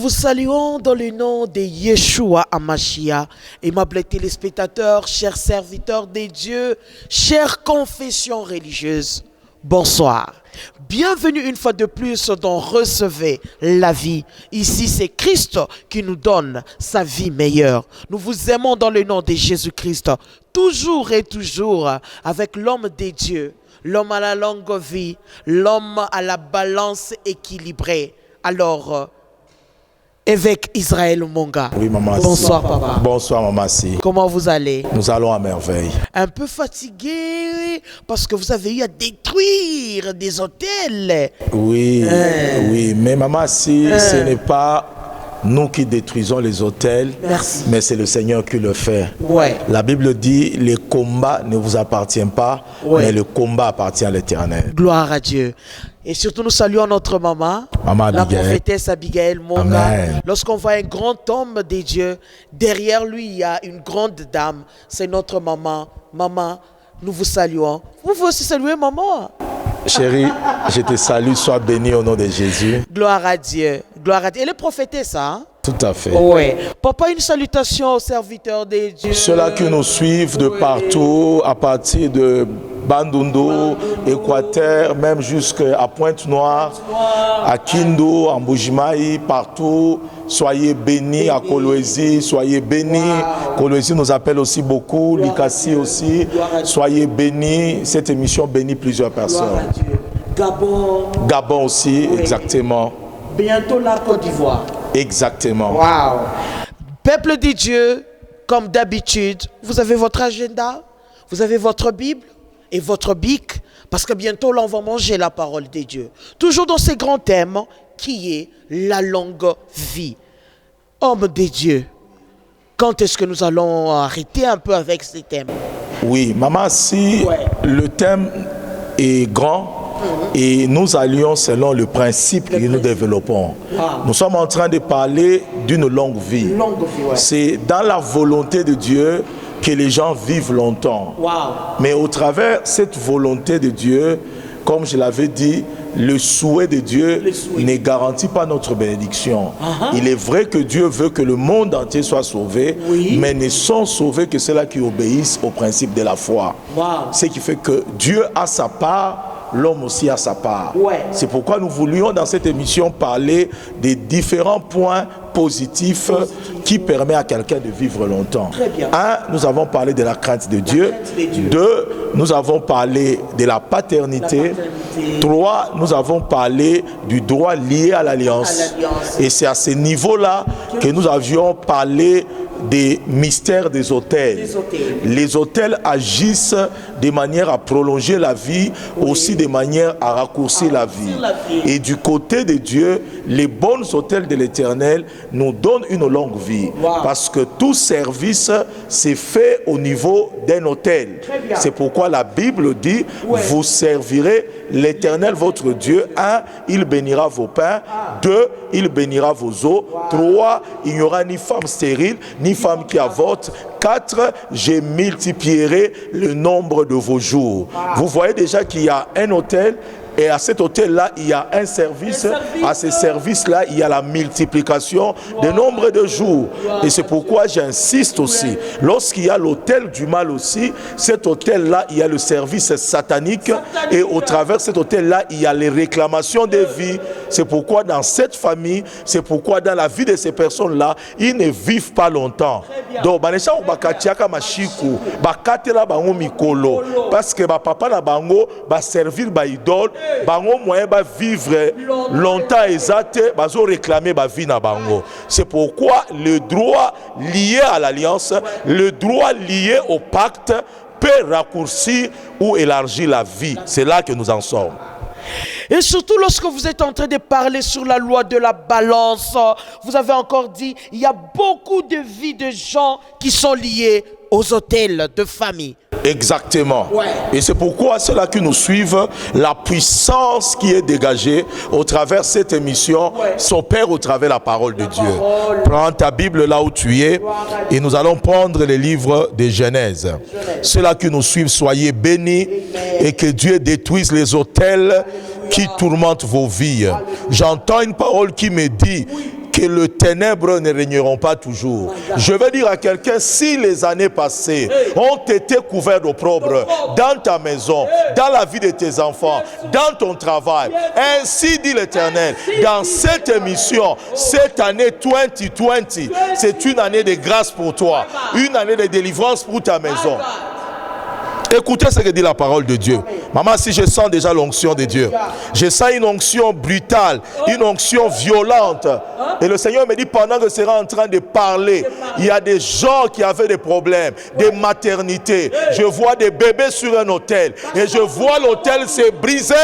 vous saluons dans le nom de Yeshua Amashia, aimables téléspectateurs, chers serviteurs de Dieu, chères confessions religieuses. Bonsoir. Bienvenue une fois de plus dans Recevez la vie. Ici, c'est Christ qui nous donne sa vie meilleure. Nous vous aimons dans le nom de Jésus-Christ, toujours et toujours avec l'homme de Dieu, l'homme à la longue vie, l'homme à la balance équilibrée. Alors, évêque Israël Monga. Oui, maman. Bonsoir, papa. Bonsoir, maman. Comment vous allez? Nous allons à merveille. Un peu fatigué parce que vous avez eu à détruire des hôtels. Oui, oui. Mais maman, ce n'est pas nous qui détruisons les hôtels, Merci. mais c'est le Seigneur qui le fait. Ouais. La Bible dit, le combat ne vous appartient pas, mais le combat appartient à l'Éternel. Gloire à Dieu. Et surtout, nous saluons notre maman, Maman la Abigail. prophétesse Abigail Monga. Amen. Lorsqu'on voit un grand homme de Dieu, derrière lui, il y a une grande dame. C'est notre maman. Maman, nous vous saluons. Vous pouvez aussi saluer maman. Chérie, je te salue, sois bénie au nom de Jésus. Gloire à Dieu. Gloire à Dieu. Elle est prophétesse, hein? Tout à fait. Oui. Papa, une salutation aux serviteurs de Dieu. Ceux-là qui nous suivent de partout, à partir de Bandundu, Équateur, même jusqu'à Pointe-Noire, à Kindu, à Mbujimaï, partout. Soyez bénis à Kolwezi, soyez bénis. Kolwezi nous appelle aussi beaucoup, Likasi aussi. Soyez bénis. Cette émission bénit plusieurs personnes. Gloire à Dieu. Gabon. Gabon aussi, exactement. Bientôt la Côte d'Ivoire. Exactement. Wow. Peuple de Dieu, comme d'habitude, vous avez votre agenda, vous avez votre Bible et votre bic, parce que bientôt là on va manger la parole de Dieu. Toujours dans ces grands thèmes qui est la longue vie. Homme de Dieu, quand est-ce que nous allons arrêter un peu avec ces thèmes? Oui, maman, si le thème est grand, et nous allions selon le principe que nous développons. Nous sommes en train de parler d'une longue vie. C'est dans la volonté de Dieu que les gens vivent longtemps. Mais au travers de cette volonté de Dieu, comme je l'avais dit, le souhait de Dieu ne garantit pas notre bénédiction. Il est vrai que Dieu veut que le monde entier soit sauvé, mais ne sont sauvés que ceux-là qui obéissent au principe de la foi. Ce qui fait que Dieu a sa part, l'homme aussi a sa part. C'est pourquoi nous voulions dans cette émission parler des différents points positifs qui permettent à quelqu'un de vivre longtemps. Un, nous avons parlé de la crainte de Dieu. Deux, nous avons parlé de la paternité. Trois, nous avons parlé du droit lié à l'alliance. Et c'est à ce niveau-là que nous avions parlé des mystères des autels. Les autels agissent de manière à prolonger la vie, aussi de manière à raccourcir la vie. Et du côté de Dieu, les bons autels de l'Éternel nous donnent une longue vie. Parce que tout service c'est fait au niveau d'un autel. C'est pourquoi la Bible dit, vous servirez l'Éternel votre Dieu. 1, il bénira vos pains. 2, il bénira vos eaux. 3, il n'y aura ni femme stérile, ni femme qui avorte. 4, je multiplierai le nombre de vos jours. Vous voyez déjà qu'il y a un autel. Et à cet hôtel-là, il y a un service. À ce service-là, il y a la multiplication du nombre de jours. Et c'est pourquoi j'insiste aussi. Lorsqu'il y a l'hôtel du mal aussi, cet hôtel-là, il y a le service satanique. Et au travers de cet hôtel-là, il y a les réclamations des vies. C'est pourquoi dans cette famille, c'est pourquoi dans la vie de ces personnes-là, ils ne vivent pas longtemps. Donc, parce que papa na bango va servir ba idole. Bango moyen va vivre longtemps exact, bazo réclamer ba vie na bango. C'est pourquoi le droit lié à l'alliance, le droit lié au pacte peut raccourcir ou élargir la vie. C'est là que nous en sommes. Et surtout lorsque vous êtes en train de parler sur la loi de la balance, vous avez encore dit, il y a beaucoup de vies de gens qui sont liés aux hôtels de famille. Exactement. Et c'est pourquoi ceux-là qui nous suivent, la puissance qui est dégagée au travers de cette émission s'opère au travers de la parole de Dieu. Prends ta Bible là où tu es et nous allons prendre les livres de Genèse. Ceux-là qui nous suivent, soyez bénis et que Dieu détruise les autels qui tourmentent vos vies. J'entends une parole qui me dit que les ténèbres ne régneront pas toujours. Je veux dire à quelqu'un, si les années passées ont été couvertes d'opprobre dans ta maison, dans la vie de tes enfants, dans ton travail, ainsi dit l'Éternel, dans cette émission, cette année 2020, c'est une année de grâce pour toi, une année de délivrance pour ta maison. Écoutez ce que dit la parole de Dieu. Maman, si je sens déjà l'onction de Dieu, je sens une onction brutale, une onction violente. Et le Seigneur me dit, pendant que je serai en train de parler, il y a des gens qui avaient des problèmes, des maternités. Je vois des bébés sur un autel. Et je vois l'autel se briser.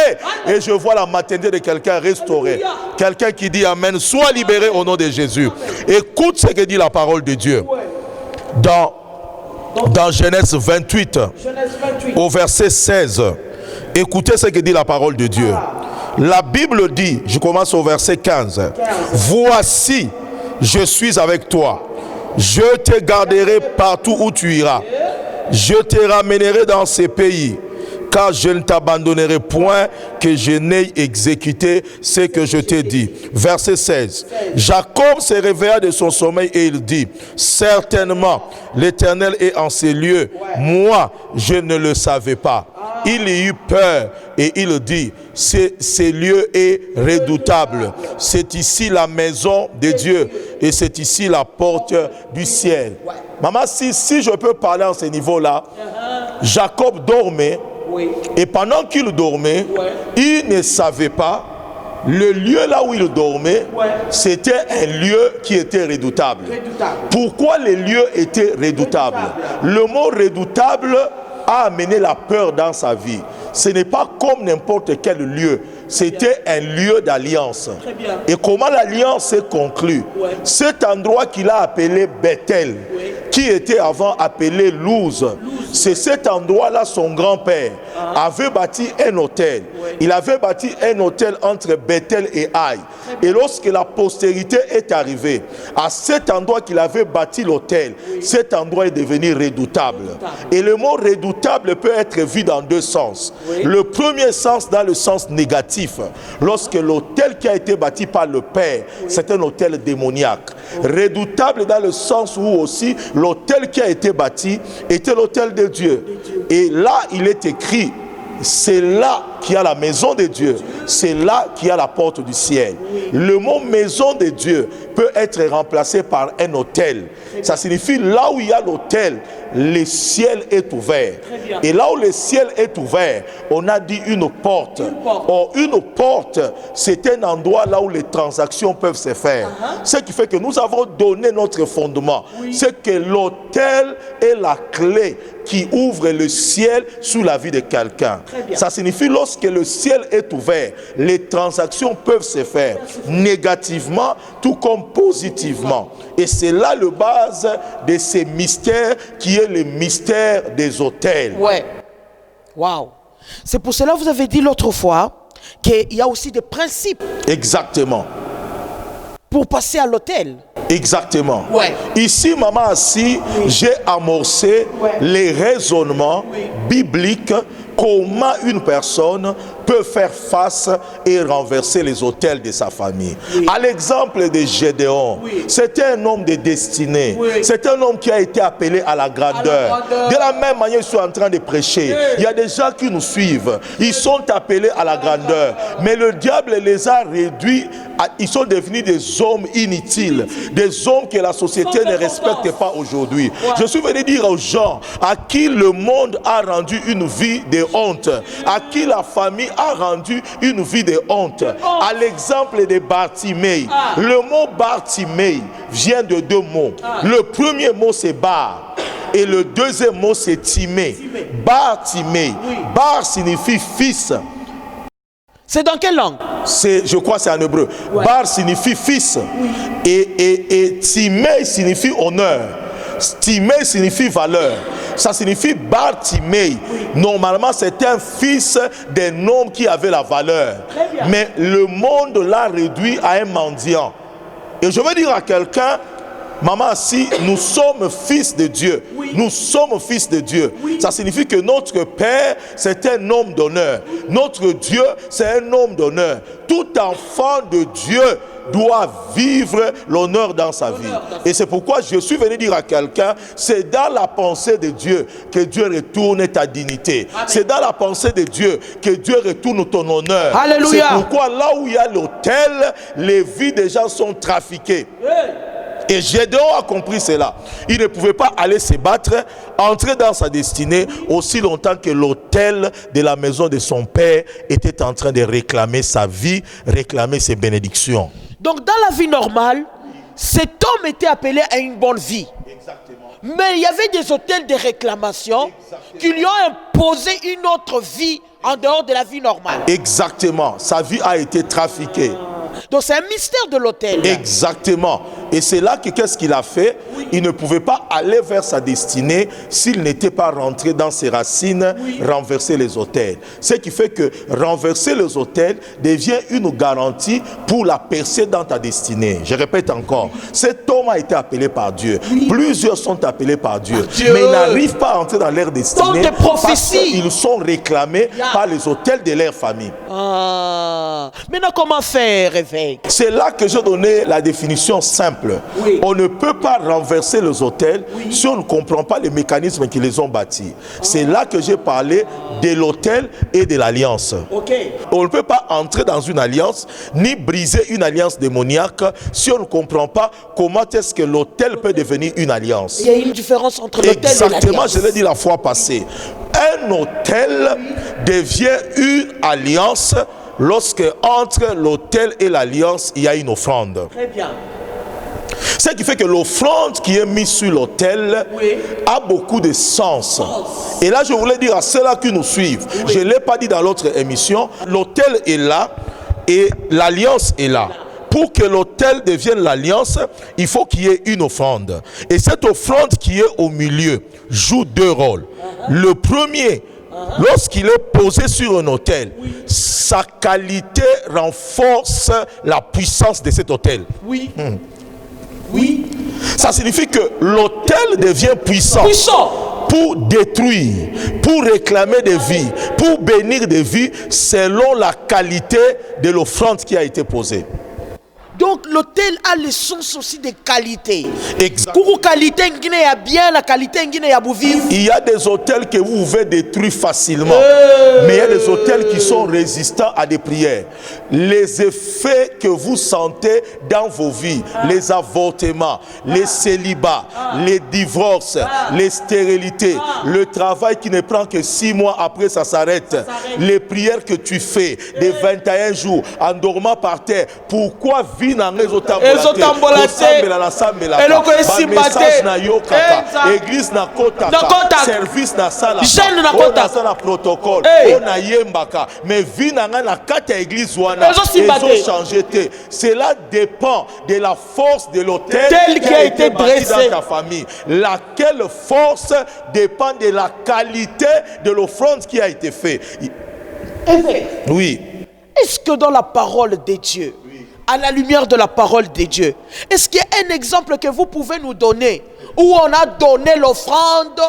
Et je vois la maternité de quelqu'un restaurée. Quelqu'un qui dit Amen. Sois libéré au nom de Jésus. Écoute ce que dit la parole de Dieu. Dans Genèse 28, au verset 16, écoutez ce que dit la parole de Dieu. La Bible dit, je commence au verset 15, voici, je suis avec toi, je te garderai partout où tu iras, je te ramènerai dans ces pays, car je ne t'abandonnerai point que je n'ai exécuté ce que je t'ai dit. Verset 16. Jacob se réveilla de son sommeil et il dit, certainement l'Éternel est en ces lieux. Moi, je ne le savais pas. Il y eut peur et il dit, ces lieux est redoutable. C'est ici la maison de Dieu et c'est ici la porte du ciel. Maman, si je peux parler à ce niveau-là, Jacob dormait. Et pendant qu'il dormait, il ne savait pas, le lieu là où il dormait, c'était un lieu qui était redoutable. Pourquoi les lieux étaient redoutables? Le mot redoutable a amené la peur dans sa vie. Ce n'est pas comme n'importe quel lieu. C'était un lieu d'alliance. Et comment l'alliance s'est conclue? Cet endroit qu'il a appelé Bethel, qui était avant appelé Luz, c'est cet endroit-là, son grand-père avait bâti un hôtel. Il avait bâti un hôtel entre Bethel et Haï. Et lorsque la postérité est arrivée, à cet endroit qu'il avait bâti l'hôtel, cet endroit est devenu redoutable. Et le mot redoutable peut être vu dans deux sens. Le premier sens, dans le sens négatif, lorsque l'hôtel qui a été bâti par le Père, c'est un hôtel démoniaque. Redoutable dans le sens où aussi l'hôtel qui a été bâti était l'hôtel de Dieu. Et là, il est écrit, c'est là qu'il y a la maison de Dieu, c'est là qu'il y a la porte du ciel. Le mot maison de Dieu peut être remplacé par un hôtel. Ça signifie là où il y a l'hôtel, le ciel est ouvert. Et là où le ciel est ouvert, on a dit une porte. Or, une porte, c'est un endroit là où les transactions peuvent se faire. Ce qui fait que nous avons donné notre fondement. C'est que l'hôtel est la clé qui ouvre le ciel sous la vie de quelqu'un. Ça signifie lorsque le ciel est ouvert, les transactions peuvent se faire négativement tout comme positivement. Et c'est là le base de ces mystères qui est le mystère des hôtels. Ouais. Waouh. C'est pour cela que vous avez dit l'autre fois qu'il y a aussi des principes. Exactement. Pour passer à l'hôtel. Exactement. Ici, maman assis, j'ai amorcé les raisonnements bibliques, comment une personne peut faire face et renverser les autels de sa famille. À l'exemple de Gédéon, c'était un homme de destinée. C'est un homme qui a été appelé à la grandeur. De la même manière, je suis en train de prêcher. Il y a des gens qui nous suivent. Ils sont appelés à la grandeur. Mais le diable les a réduits. Ils sont devenus des hommes inutiles. Des hommes que la société ne respecte pas aujourd'hui. Je suis venu dire aux gens à qui le monde a rendu une vie de honte. À qui la famille a rendu une vie de honte. À l'exemple de Bartimée. Le mot Bartimée vient de deux mots. Le premier mot c'est Bar. Et le deuxième mot c'est Timée. Bartimée. Bar signifie fils. C'est dans quelle langue? Je crois que c'est en hébreu. Bar signifie fils. Et Timée signifie honneur. Timée signifie valeur. Ça signifie Bartimée. Normalement, c'est un fils d'un homme qui avait la valeur. Mais le monde l'a réduit à un mendiant. Et je veux dire à quelqu'un, maman, si nous sommes fils de Dieu, nous sommes fils de Dieu. Ça signifie que notre Père, c'est un homme d'honneur. Notre Dieu, c'est un homme d'honneur. Tout enfant de Dieu doit vivre l'honneur dans sa vie. Et c'est pourquoi je suis venu dire à quelqu'un, c'est dans la pensée de Dieu que Dieu retourne ta dignité. C'est dans la pensée de Dieu que Dieu retourne ton honneur. Alléluia. C'est pourquoi là où il y a l'autel, les vies des gens sont trafiquées. Et Gédéon a compris cela. Il ne pouvait pas aller se battre, entrer dans sa destinée aussi longtemps que l'autel de la maison de son père était en train de réclamer sa vie, réclamer ses bénédictions. Donc dans la vie normale, cet homme était appelé à une bonne vie. Exactement. Mais il y avait des autels de réclamation qui lui ont imposé une autre vie en dehors de la vie normale. Exactement. Sa vie a été trafiquée. Donc c'est un mystère de l'autel. Exactement. Et c'est là que qu'est-ce qu'il a fait? Il ne pouvait pas aller vers sa destinée s'il n'était pas rentré dans ses racines, renverser les autels. Ce qui fait que renverser les autels devient une garantie pour la percer dans ta destinée. Je répète encore, cet homme a été appelé par Dieu. Plusieurs sont appelés par Dieu. Mais ils n'arrivent pas à entrer dans leur destinée parce qu'ils sont réclamés par les autels de leur famille. Maintenant, comment faire, évêque? C'est là que j'ai donné la définition simple. On ne peut pas renverser les autels si on ne comprend pas les mécanismes qui les ont bâtis. C'est là que j'ai parlé de l'autel et de l'alliance. On ne peut pas entrer dans une alliance ni briser une alliance démoniaque si on ne comprend pas comment est-ce que l'autel peut devenir une alliance. Il y a une différence entre l'autel et l'alliance. Exactement, je l'ai dit la fois passée. Un autel devient une alliance lorsque entre l'autel et l'alliance, il y a une offrande. Très bien. Ce qui fait que l'offrande qui est mise sur l'autel a beaucoup de sens. Et là, je voulais dire à ceux-là qui nous suivent, je ne l'ai pas dit dans l'autre émission, l'autel est là et l'alliance est là. Pour que l'autel devienne l'alliance, il faut qu'il y ait une offrande. Et cette offrande qui est au milieu joue deux rôles. Le premier, lorsqu'il est posé sur un autel, sa qualité renforce la puissance de cet autel. Ça signifie que l'autel devient puissant pour détruire, pour réclamer des vies, pour bénir des vies selon la qualité de l'offrande qui a été posée. Donc l'autel a le sens aussi de qualité. Exactement. Il y a des autels que vous pouvez détruire facilement. Mais il y a des autels qui sont résistants à des prières. Les effets que vous sentez dans vos vies, les avortements, les célibats, les divorces, les stérilités, le travail qui ne prend que 6 mois après ça s'arrête, les prières que tu fais des 21 jours en dormant par terre, pourquoi vivre dans les église na kotaka, service na sala, on a ça protocole, on a yembaka, mais vie na kata église wana, ils ont changé. Cela dépend de la force de l'autel qui a été bâti dans ta famille. Laquelle force dépend de la qualité de l'offrande qui a été faite. Oui. Est-ce que dans la parole de Dieu, à la lumière de la parole de Dieu, est-ce qu'il y a un exemple que vous pouvez nous donner où on a donné l'offrande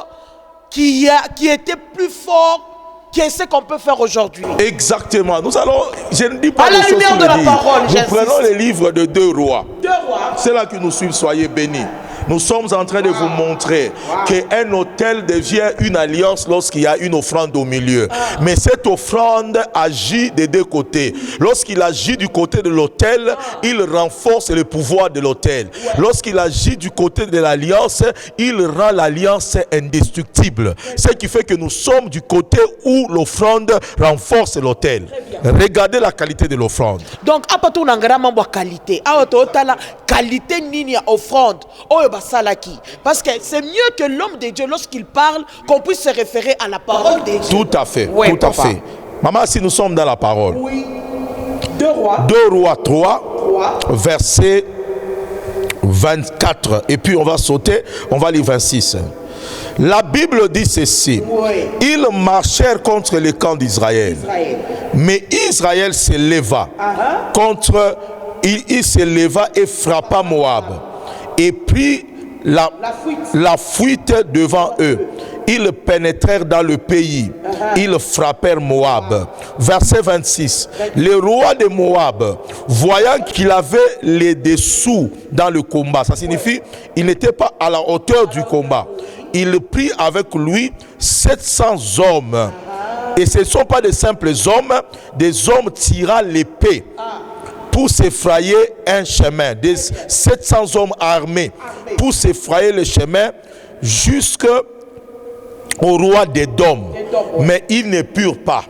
qui était plus fort que ce qu'on peut faire aujourd'hui? Exactement. Nous allons, je ne dis pas à la lumière de la parole. Nous prenons les livres de 2 rois. C'est là que nous suivons, soyez bénis. Nous sommes en train de vous montrer qu'un autel devient une alliance lorsqu'il y a une offrande au milieu. Mais cette offrande agit des deux côtés. Lorsqu'il agit du côté de l'autel, il renforce le pouvoir de l'autel. Lorsqu'il agit du côté de l'alliance, il rend l'alliance indestructible. Ce qui fait que nous sommes du côté où l'offrande renforce l'autel. Regardez la qualité de l'offrande. Donc, qualité. Qualité nini offrande. Parce que c'est mieux que l'homme de Dieu, lorsqu'il parle, qu'on puisse se référer à la parole de Dieu. Tout à fait, tout à fait. Maman, si nous sommes dans la parole. 2 Rois 3, verset 24. Et puis on va sauter, on va lire 26. La Bible dit ceci. Ils marchèrent contre les camps d'Israël. Mais Israël se leva contre... Il se leva et frappa Moab et prit la fuite devant eux. Ils pénétrèrent dans le pays ils frappèrent Moab. Verset 26. Le roi de Moab, voyant qu'il avait les dessous dans le combat, ça signifie il n'était pas à la hauteur du combat, il prit avec lui 700 hommes. Et ce ne sont pas de simples hommes, des hommes tirant l'épée pour s'effrayer un chemin, des 700 hommes armés pour s'effrayer le chemin jusqu'au roi d'Édom. Mais ils ne purent pas.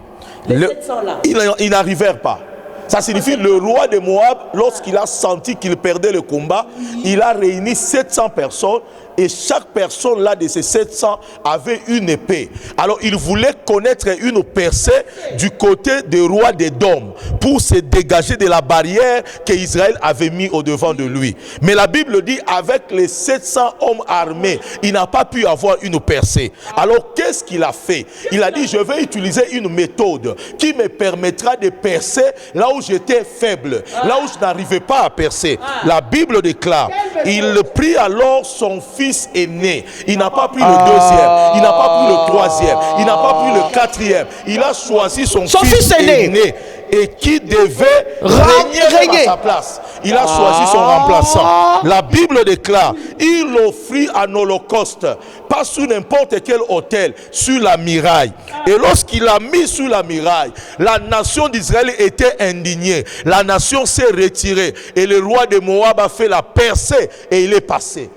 Ils n'arrivèrent pas. Ça signifie le roi de Moab, lorsqu'il a senti qu'il perdait le combat, il a réuni 700 personnes. Et chaque personne là de ces 700 avait une épée. Alors il voulait connaître une percée du côté du roi d'Édom pour se dégager de la barrière que Israël avait mis au devant de lui. Mais la Bible dit avec les 700 hommes armés, il n'a pas pu avoir une percée. Alors qu'est-ce qu'il a fait? Il a dit je vais utiliser une méthode qui me permettra de percer là où j'étais faible, là où je n'arrivais pas à percer. La Bible déclare, il prit alors son fils aîné. Il n'a pas pris le deuxième, il n'a pas pris le troisième, il n'a pas pris le quatrième. Il a choisi son fils aîné et qui devait régner à sa place. Il a choisi son remplaçant. La Bible déclare, il offrit un holocauste, pas sur n'importe quel autel, sur la muraille. Et lorsqu'il a mis sur la muraille, la nation d'Israël était indignée. La nation s'est retirée et le roi de Moab a fait la percée et il est passé.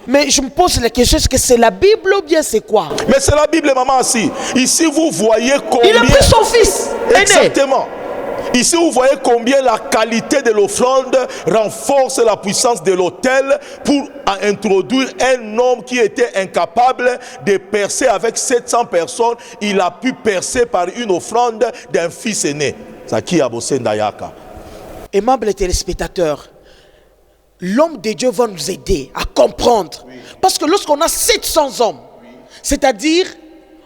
Mais je me pose la question, est-ce que c'est la Bible ou bien c'est quoi? Mais c'est la Bible, maman, aussi. Ici, vous voyez combien... Il a pris son fils aîné. Exactement. Ici, vous voyez combien la qualité de l'offrande renforce la puissance de l'autel pour introduire un homme qui était incapable de percer avec 700 personnes. Il a pu percer par une offrande d'un fils aîné. Zaki Abosé Ndayaka. Aimables téléspectateurs, l'homme de Dieu va nous aider à comprendre. Oui. Parce que lorsqu'on a 700 hommes, oui, c'est-à-dire,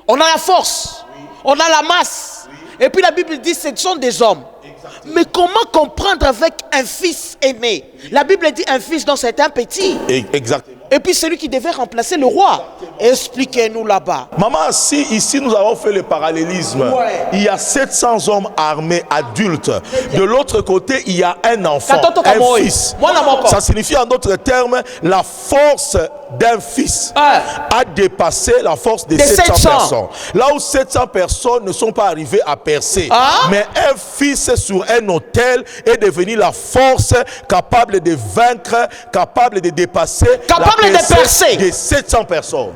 on a la force, oui, on a la masse. Oui. Et puis la Bible dit que ce sont des hommes. Exactement. Mais comment comprendre avec un fils aîné? Oui. La Bible dit un fils, donc c'est un petit. Exactement. Et puis celui qui devait remplacer le roi. Expliquez-nous là-bas. Maman, si ici nous avons fait le parallélisme, ouais, il y a 700 hommes armés adultes. De l'autre côté, il y a un enfant, un fils. Ça signifie en d'autres termes, la force d'un fils a dépassé la force de 700 personnes. Là où 700 personnes ne sont pas arrivées à percer, mais un fils sur un autel est devenu la force capable de vaincre, capable de dépasser, capable de percer de 700 personnes.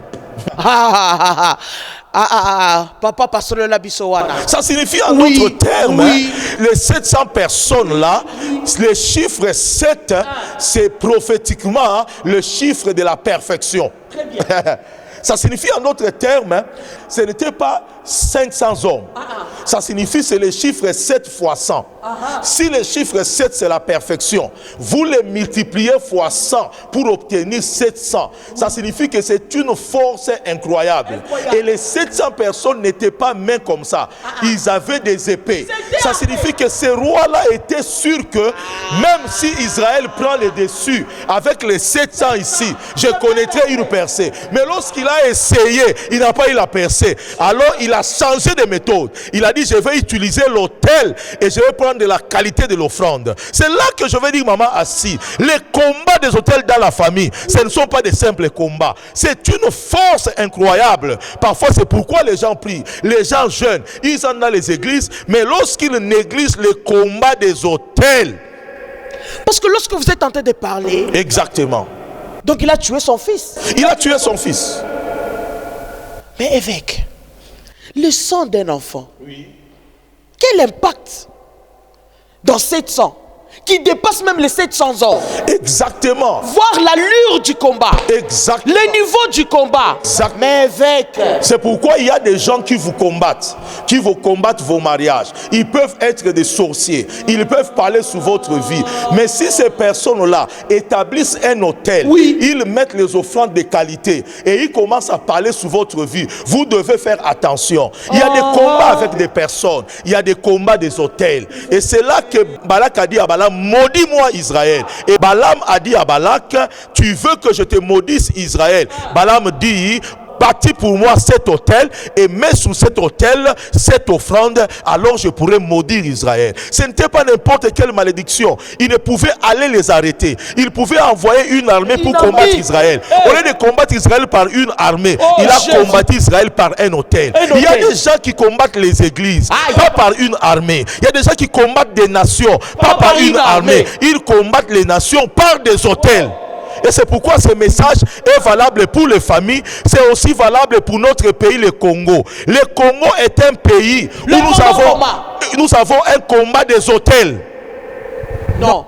Papa pasteur Labisowana. Ça signifie en d'autres termes, les 700 personnes là, le chiffre 7, c'est prophétiquement le chiffre de la perfection. Très bien. Ça signifie en d'autres termes, ce n'était pas 500 hommes. Ça signifie c'est le chiffre 7 fois 100. Si le chiffre 7 c'est la perfection, vous le multipliez fois 100 pour obtenir 700. Ça signifie que c'est une force incroyable. Et les 700 personnes n'étaient pas main comme ça. Ils avaient des épées. Ça signifie que ces rois-là étaient sûrs que même si Israël prend le dessus avec les 700 ici, je connaîtrai une percée. Mais lorsqu'il a essayé, il n'a pas eu la percée. Alors il a changé de méthode. Il a dit je vais utiliser l'autel et je vais prendre de la qualité de l'offrande. C'est là que je vais dire maman assis. Les combats des autels dans la famille, ce ne sont pas des simples combats. C'est une force incroyable. Parfois c'est pourquoi les gens prient. Les gens jeunes, ils sont dans les églises, mais lorsqu'ils négligent les combats des autels. Parce que lorsque vous êtes en train de parler. Exactement. Donc il a tué son fils. Il a tué son fils. Mais évêque, le sang d'un enfant, quel impact dans 700 qui dépasse même les 700 ans. Exactement. Voir l'allure du combat. Exactement. Le niveau du combat. Exactement. Mais évêque. C'est pourquoi il y a des gens qui vous combattent vos mariages. Ils peuvent être des sorciers. Ils peuvent parler sur votre vie. Mais si ces personnes-là établissent un hôtel, ils mettent les offrandes de qualité et ils commencent à parler sur votre vie, vous devez faire attention. Il y a des combats avec des personnes. Il y a des combats des hôtels. Et c'est là que Balak a dit à Balaam, maudis-moi Israël. Et Balaam a dit à Balak, tu veux que je te maudisse Israël? Balaam dit, bâtis pour moi cet autel et mets sur cet autel cette offrande, alors je pourrais maudire Israël. Ce n'était pas n'importe quelle malédiction. Il ne pouvait aller les arrêter. Il pouvait envoyer une armée pour combattre Israël. Au lieu de combattre Israël par une armée, il a combattu Israël par un autel. Il y a des gens qui combattent les églises, pas par une armée. Il y a des gens qui combattent des nations, pas par une armée. Ils combattent les nations par des autels. Et c'est pourquoi ce message est valable pour les familles, c'est aussi valable pour notre pays, le Congo. Le Congo est un pays où nous avons un combat des autels. Non,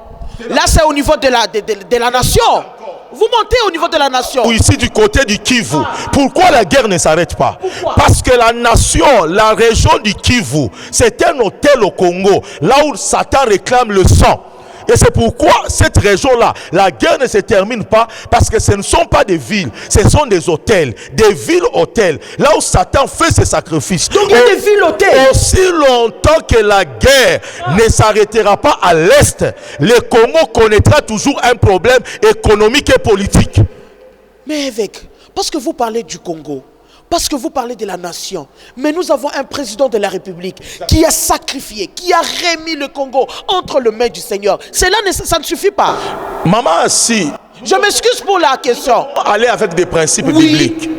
là c'est au niveau de la nation. Vous montez au niveau de la nation. Ici du côté du Kivu. Pourquoi la guerre ne s'arrête pas? Parce que la nation, la région du Kivu, c'est un autel au Congo, là où Satan réclame le sang. Et c'est pourquoi cette région-là, la guerre ne se termine pas, parce que ce ne sont pas des villes, ce sont des hôtels, des villes-hôtels, là où Satan fait ses sacrifices. Donc il y a des villes-hôtels. Aussi longtemps que la guerre ne s'arrêtera pas à l'Est, le Congo connaîtra toujours un problème économique et politique. Mais évêque, parce que vous parlez du Congo, parce que vous parlez de la nation, mais nous avons un président de la République qui a sacrifié, qui a remis le Congo entre les mains du Seigneur. Cela ça ne suffit pas. Maman, si je m'excuse pour la question. Aller avec des principes bibliques.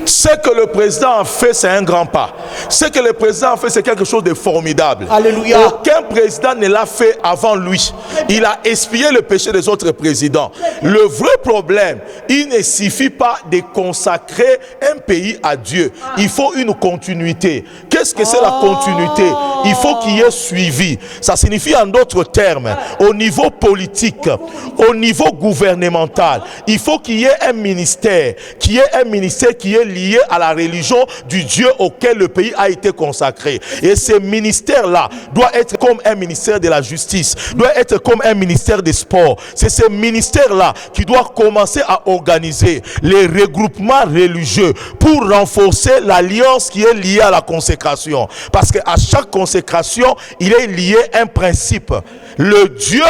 Ce que le président a fait, c'est un grand pas. Ce que le président a fait, c'est quelque chose de formidable. Alléluia. Aucun président ne l'a fait avant lui. Il a expié le péché des autres présidents. Le vrai problème, il ne suffit pas de consacrer un pays à Dieu. Il faut une continuité. Qu'est-ce que c'est la continuité? Il faut qu'il y ait suivi. Ça signifie en d'autres termes, au niveau politique, au niveau gouvernemental, il faut qu'il y ait un ministère qui est lié à la religion du Dieu auquel le pays a été consacré. Et ce ministère-là doit être comme un ministère de la justice, doit être comme un ministère des sports. C'est ce ministère-là qui doit commencer à organiser les regroupements religieux pour renforcer l'alliance qui est liée à la consécration. Parce qu'à chaque consécration, il est lié un principe. Le Dieu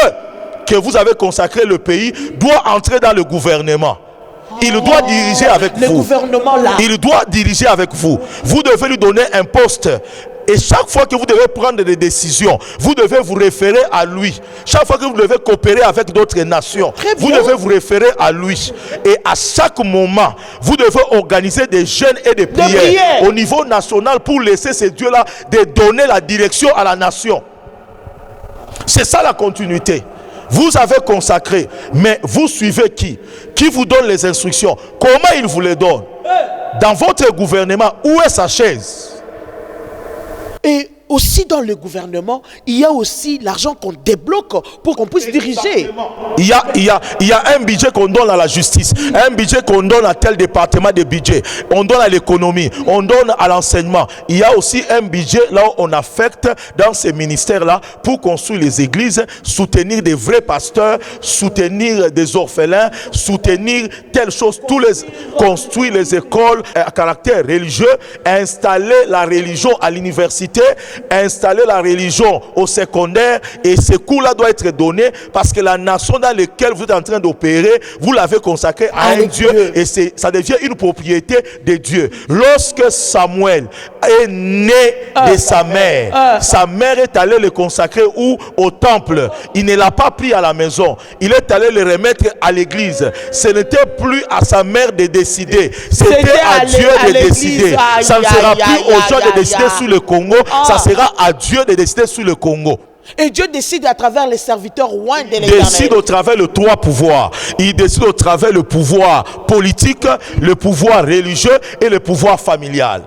que vous avez consacré le pays doit entrer dans le gouvernement. Il doit diriger avec vous. Il doit diriger avec vous. Vous devez lui donner un poste. Et chaque fois que vous devez prendre des décisions, vous devez vous référer à lui. Chaque fois que vous devez coopérer avec d'autres nations, vous devez vous référer à lui. Et à chaque moment, vous devez organiser des jeûnes et des prières au niveau national pour laisser ces dieux-là de donner la direction à la nation. C'est ça la continuité. Vous avez consacré, mais vous suivez qui? Qui vous donne les instructions? Comment il vous les donne? Dans votre gouvernement, où est sa chaise? Et aussi dans le gouvernement, il y a aussi l'argent qu'on débloque pour qu'on puisse diriger. Il y a un budget qu'on donne à la justice, un budget qu'on donne à tel département de budget, on donne à l'économie, on donne à l'enseignement. Il y a aussi un budget là où on affecte dans ces ministères-là pour construire les églises, soutenir des vrais pasteurs, soutenir des orphelins, soutenir telle chose, construire les écoles à caractère religieux, installer la religion à l'université, installer la religion au secondaire, et ce coût-là doit être donné parce que la nation dans laquelle vous êtes en train d'opérer, vous l'avez consacré à un Dieu et ça devient une propriété de Dieu. Lorsque Samuel est né de sa mère est allée le consacrer où? Au temple. Il ne l'a pas pris à la maison, il est allé le remettre à l'église. Ce n'était plus à sa mère de décider, c'était à Dieu de décider. Ça ne sera plus aux gens de décider sur le Congo, ça sera à Dieu de décider sur le Congo. Et Dieu décide à travers les serviteurs rois de l'Éternel. Il décide au travers de trois pouvoirs. Il décide au travers le pouvoir politique, le pouvoir religieux et le pouvoir familial.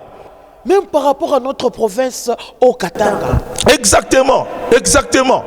Même par rapport à notre province au Katanga. Exactement, exactement.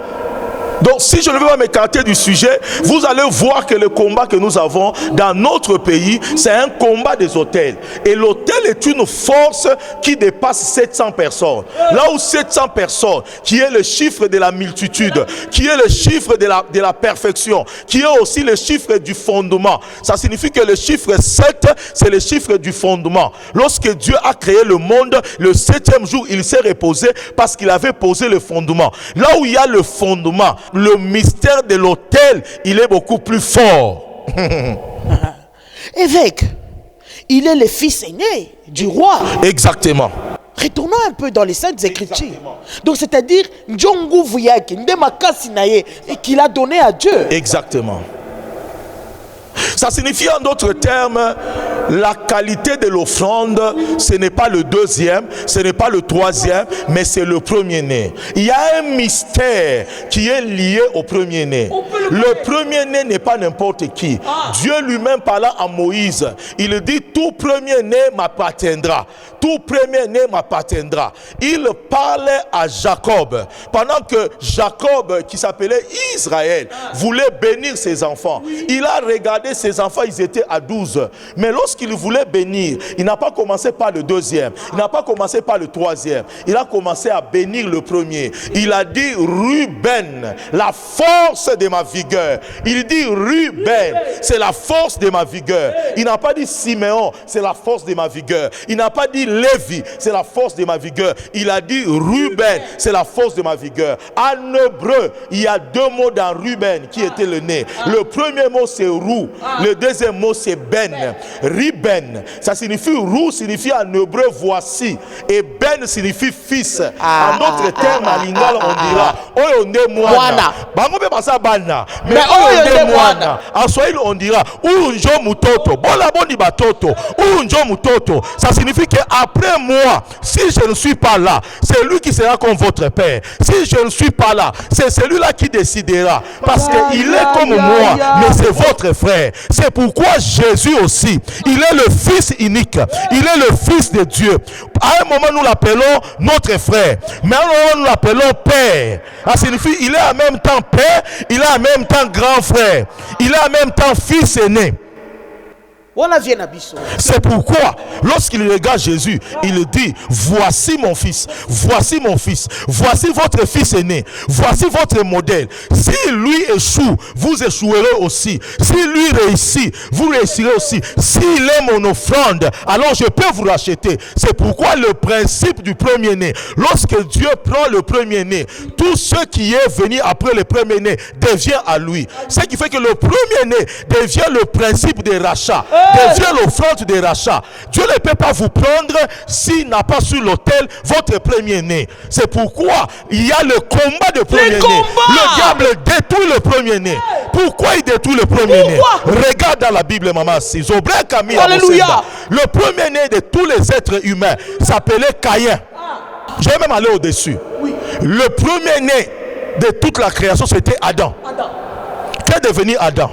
Donc si je ne veux pas m'écarter du sujet, vous allez voir que le combat que nous avons dans notre pays, c'est un combat des hôtels. Et l'hôtel est une force qui dépasse 700 personnes. Là où 700 personnes, qui est le chiffre de la multitude, qui est le chiffre de la perfection, qui est aussi le chiffre du fondement. Ça signifie que le chiffre 7, c'est le chiffre du fondement. Lorsque Dieu a créé le monde, le 7e jour, il s'est reposé parce qu'il avait posé le fondement. Là où il y a le fondement, le mystère de l'autel, il est beaucoup plus fort. Évêque, Il est le fils aîné du roi. Exactement. Retournons un peu dans les Saintes Écritures. Donc, c'est-à-dire, Njongu Vuyaki, Ndemakasi Naye, et qu'il a donné à Dieu. Exactement. Ça signifie en d'autres termes, la qualité de l'offrande, ce n'est pas le deuxième, ce n'est pas le troisième, mais c'est le premier-né. Il y a un mystère qui est lié au premier-né. Le premier-né n'est pas n'importe qui. Dieu lui-même parlant à Moïse, il dit tout premier-né m'appartiendra. Tout premier-né m'appartiendra. Il parlait à Jacob. Pendant que Jacob, qui s'appelait Israël, voulait bénir ses enfants, il a regardé ses enfants, ils étaient à 12. Mais lorsqu'il voulait bénir, il n'a pas commencé par le deuxième, il n'a pas commencé par le troisième, il a commencé à bénir le premier. Il a dit Ruben, la force de ma vigueur. Il dit Ruben, c'est la force de ma vigueur. Il n'a pas dit Siméon, c'est la force de ma vigueur. Il n'a pas dit Lévi, c'est la force de ma vigueur. Il a dit Ruben, c'est la force de ma vigueur. En hébreu, il y a deux mots dans Ruben qui était le né. Le premier mot c'est roux, le deuxième mot c'est ben. Ruben, ça signifie roux, signifie en hébreu voici, et ben signifie fils. En d'autres termes, en lingala on dira oyonde mwana. Bango be basa bana, mais oyonde mwana. En swahili on dira unjo mutoto. Bola boni batoto, unjo mutoto. Ça signifie que après moi, si je ne suis pas là, c'est lui qui sera comme votre père. Si je ne suis pas là, c'est celui-là qui décidera. Parce qu'il est comme moi, mais c'est votre frère. C'est pourquoi Jésus aussi, il est le fils unique. Il est le fils de Dieu. À un moment, nous l'appelons notre frère. Mais à un moment, nous l'appelons père. Ça signifie il est en même temps père, il est en même temps grand frère. Il est en même temps fils aîné. C'est pourquoi, lorsqu'il regarde Jésus, il dit voici mon fils, voici mon fils, voici votre fils aîné, voici votre modèle. Si lui échoue, vous échouerez aussi. Si lui réussit, vous réussirez aussi. S'il est mon offrande, alors je peux vous racheter. C'est pourquoi le principe du premier-né, lorsque Dieu prend le premier-né, tout ce qui est venu après le premier-né devient à lui. Ce qui fait que le premier-né devient le principe des rachats. Devient l'offrande des rachats. Dieu ne peut pas vous prendre s'il n'a pas sur l'autel votre premier-né. C'est pourquoi il y a le combat de premier-né. Le diable détruit le premier-né. Pourquoi il détruit le premier-né? Regarde dans la Bible, maman. Alléluia. Le premier-né de tous les êtres humains s'appelait Caïn. Je vais même aller au-dessus. Le premier-né de toute la création, c'était Adam. Qu'est devenu Adam?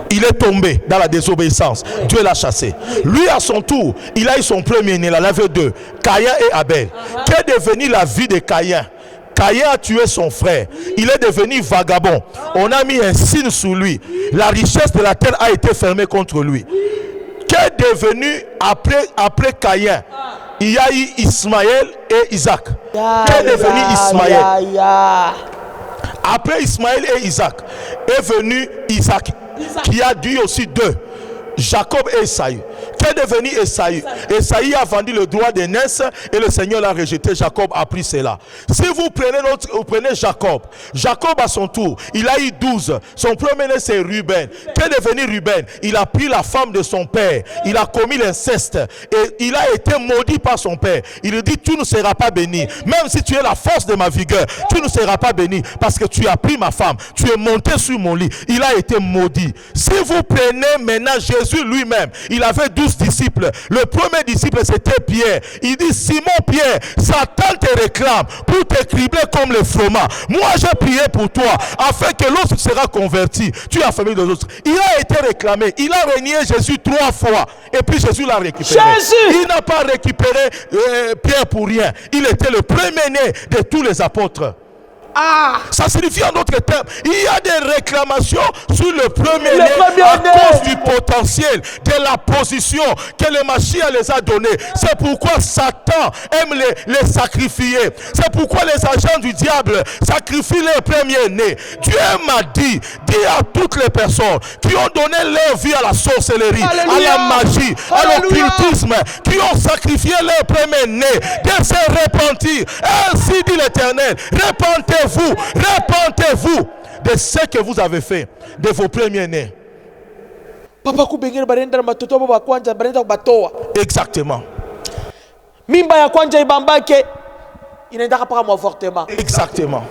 Il est tombé dans la désobéissance. Dieu l'a chassé. Lui, à son tour, il a eu son premier-né, il en avait deux, Caïn et Abel. Qu'est devenu la vie de Caïn? Caïn a tué son frère. Il est devenu vagabond. On a mis un signe sur lui. La richesse de la terre a été fermée contre lui. Qu'est devenu après Caïn? Il y a eu Ismaël et Isaac. Qu'est devenu Ismaël? Après Ismaël et Isaac est venu Isaac, qui a dû aussi deux, Jacob et Esaü. Qu'est devenu Esaü? Esaü a vendu le droit d'aînesse et le Seigneur l'a rejeté. Jacob a pris cela. Si vous prenez Jacob, Jacob à son tour, il a eu 12. Son premier-né c'est Ruben. Qu'est devenu Ruben? Il a pris la femme de son père. Il a commis l'inceste et il a été maudit par son père. Il dit tu ne seras pas béni. Même si tu es la force de ma vigueur, tu ne seras pas béni parce que tu as pris ma femme. Tu es monté sur mon lit. Il a été maudit. Si vous prenez maintenant Jésus lui-même, il avait 12 disciples. Le premier disciple c'était Pierre. Il dit Simon Pierre, Satan te réclame pour te cribler comme le froment. Moi j'ai prié pour toi afin que l'autre sera converti. Tu as fermé les autres. Il a été réclamé. Il a renié Jésus 3 fois et puis Jésus l'a récupéré. Jésus! Il n'a pas récupéré Pierre pour rien. Il était le premier-né de tous les apôtres. Ça signifie en d'autres termes, il y a des réclamations sur le premier-né à cause du potentiel, de la position que le Mashiach les a donné. C'est pourquoi Satan aime les sacrifier. C'est pourquoi les agents du diable sacrifient les premiers-nés. Dieu m'a dit à toutes les personnes qui ont donné leur vie à la sorcellerie, à la magie, à l'occultisme, qui ont sacrifié leur premiers-nés, de se repentir. Ainsi dit l'Éternel, repentez-vous de ce que vous avez fait, de vos premiers-nés. Papa kubengere barenda matoto baba kwanja barenda batoa. Exactement. Mimba ya kwanja ibambake inaenda paka mu avortement. Exactement.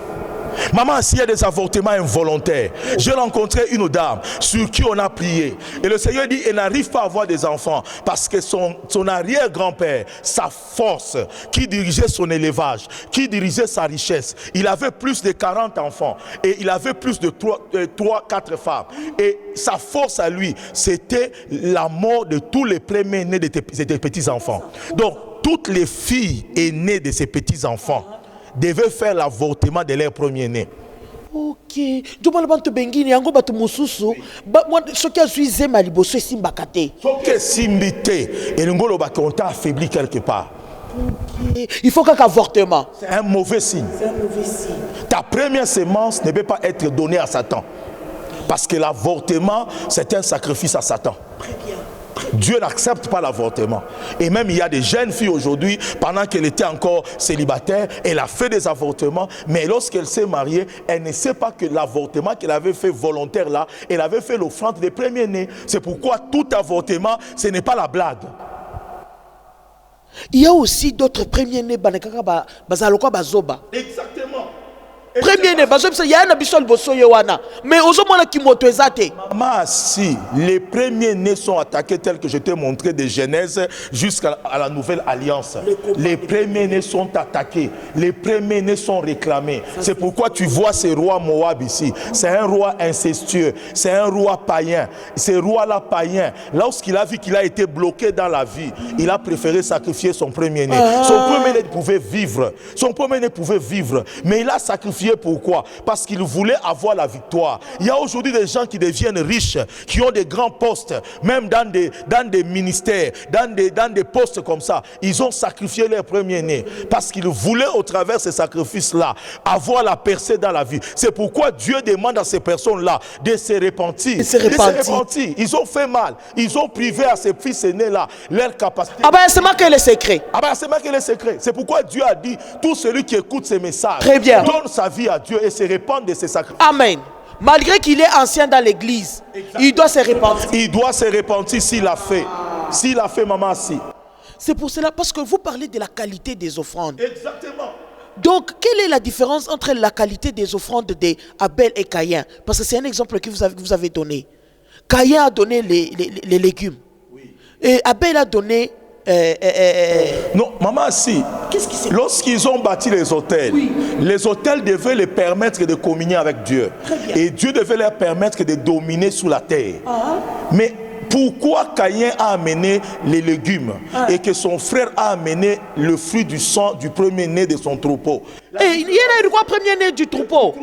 Maman, s'il y a des avortements involontaires, j'ai rencontré une dame sur qui on a prié. Et le Seigneur dit, elle n'arrive pas à avoir des enfants parce que son arrière-grand-père, sa force, qui dirigeait son élevage, qui dirigeait sa richesse, il avait plus de 40 enfants et il avait plus de 3-4 femmes. Et sa force à lui, c'était la mort de tous les premiers-nés de ses petits-enfants. Donc, toutes les filles aînées de ses petits-enfants devaient faire l'avortement de leur premier-né. Ok. Jomala bantu bengini yango batu mususu soki azwi zema liboso esimbaka te. Soki esimbi te elingolo bakonta affaibli quelque part. Okay. Il faut qu'un avortement. C'est un mauvais signe. C'est un mauvais signe. Ta première semence ne peut pas être donnée à Satan. Parce que l'avortement, c'est un sacrifice à Satan. Très bien. Dieu n'accepte pas l'avortement. Et même il y a des jeunes filles aujourd'hui, pendant qu'elle était encore célibataire, elle a fait des avortements, mais lorsqu'elle s'est mariée, elle ne sait pas que l'avortement qu'elle avait fait volontaire là, elle avait fait l'offrande des premiers-nés. C'est pourquoi tout avortement, ce n'est pas la blague. Il y a aussi d'autres premiers-nés, bazoba. Exactement. Premier-né, il y a un bisol bosso yewana. Mais aux hommes qui moto ezate. Maman, si les premiers-nés sont attaqués tels que je t'ai montré de Genèse jusqu'à la nouvelle alliance, les premiers-nés sont attaqués, les premiers-nés sont réclamés. C'est pourquoi tu vois ce roi Moab ici. C'est un roi incestueux, c'est un roi païen. Ce roi-là païen, lorsqu'il a vu qu'il a été bloqué dans la vie, il a préféré sacrifier son premier-né. Son premier-né pouvait vivre, mais il a sacrifié. Pourquoi? Parce qu'il voulait avoir la victoire. Il y a aujourd'hui des gens qui deviennent riches, qui ont des grands postes, même dans des ministères, dans des postes comme ça. Ils ont sacrifié leur premier-né parce qu'ils voulaient au travers de ces sacrifices-là avoir la percée dans la vie. C'est pourquoi Dieu demande à ces personnes-là de se repentir. Ils ont fait mal. Ils ont privé à ces fils aînés-là leur capacité. Ah ben c'est marqué le secret. C'est pourquoi Dieu a dit, tout celui qui écoute ces messages, très bien, donne sa vie à Dieu et se répand de ses sacrifices. Amen. Malgré qu'il est ancien dans l'église, il doit se repentir. Il doit se repentir s'il a fait. S'il a fait, maman, si. C'est pour cela, parce que vous parlez de la qualité des offrandes. Exactement. Donc, quelle est la différence entre la qualité des offrandes d'Abel et Caïn? Parce que c'est un exemple que vous avez donné. Caïn a donné les légumes. Oui. Et Abel a donné... Non, maman, si. Lorsqu'ils ont bâti les autels, oui, les autels devaient les permettre de communier avec Dieu. Et Dieu devait leur permettre de dominer sous la terre. Mais pourquoi Caïn a amené les légumes et que son frère a amené le fruit du sang du premier-né de son troupeau? Et il y a eu quoi premier-né du troupeau?